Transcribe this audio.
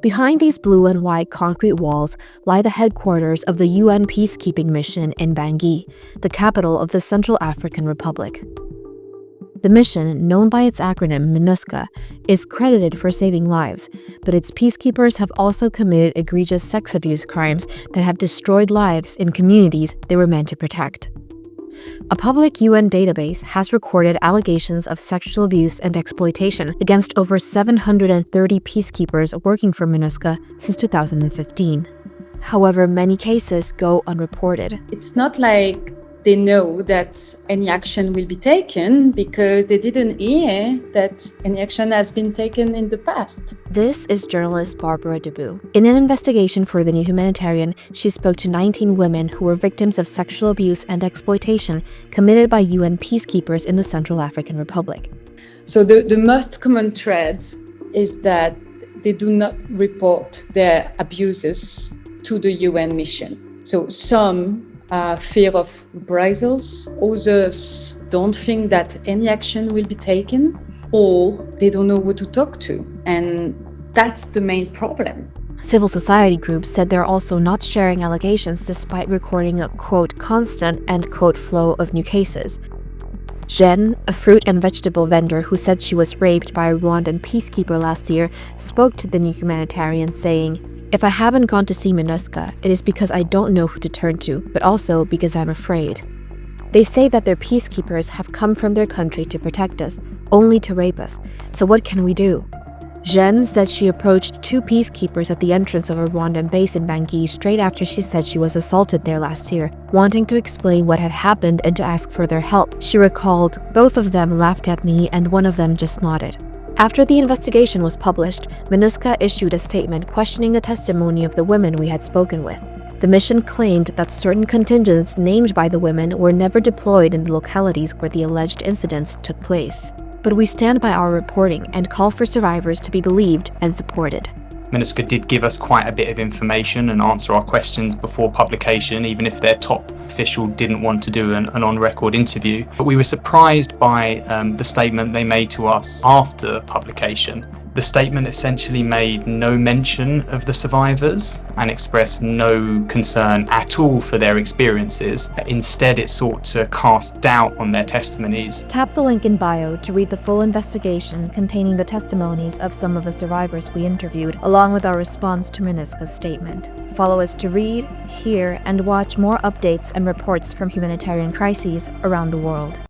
Behind these blue and white concrete walls lie the headquarters of the UN peacekeeping mission in Bangui, the capital of the Central African Republic. The mission, known by its acronym MINUSCA, is credited for saving lives, but its peacekeepers have also committed egregious sex abuse crimes that have destroyed lives in communities they were meant to protect. A public UN database has recorded allegations of sexual abuse and exploitation against over 730 peacekeepers working for MINUSCA since 2015. However, many cases go unreported. It's not like they know that any action will be taken because they didn't hear that any action has been taken in the past. This is journalist Barbara Debu. In an investigation for The New Humanitarian, she spoke to 19 women who were victims of sexual abuse and exploitation committed by UN peacekeepers in the Central African Republic. So the most common thread is that they do not report their abuses to the UN mission. So some fear of reprisals, others don't think that any action will be taken, or they don't know who to talk to. And that's the main problem. Civil society groups said they're also not sharing allegations despite recording a, quote, constant, end quote, flow of new cases. Jen, a fruit and vegetable vendor who said she was raped by a Rwandan peacekeeper last year, spoke to The New Humanitarian saying, "If I haven't gone to see MINUSCA, it is because I don't know who to turn to, but also because I'm afraid." They say that their peacekeepers have come from their country to protect us, only to rape us. So what can we do? Jen said she approached 2 peacekeepers at the entrance of a Rwandan base in Bangui straight after she said she was assaulted there last year, wanting to explain what had happened and to ask for their help. She recalled, "Both of them laughed at me and one of them just nodded." After the investigation was published, MINUSCA issued a statement questioning the testimony of the women we had spoken with. The mission claimed that certain contingents named by the women were never deployed in the localities where the alleged incidents took place. But we stand by our reporting and call for survivors to be believed and supported. MINUSCA did give us quite a bit of information and answer our questions before publication, even if their top official didn't want to do an on-record interview. But we were surprised by the statement they made to us after publication. The statement essentially made no mention of the survivors and expressed no concern at all for their experiences. Instead, it sought to cast doubt on their testimonies. Tap the link in bio to read the full investigation containing the testimonies of some of the survivors we interviewed, along with our response to MINUSCA's statement. Follow us to read, hear, and watch more updates and reports from humanitarian crises around the world.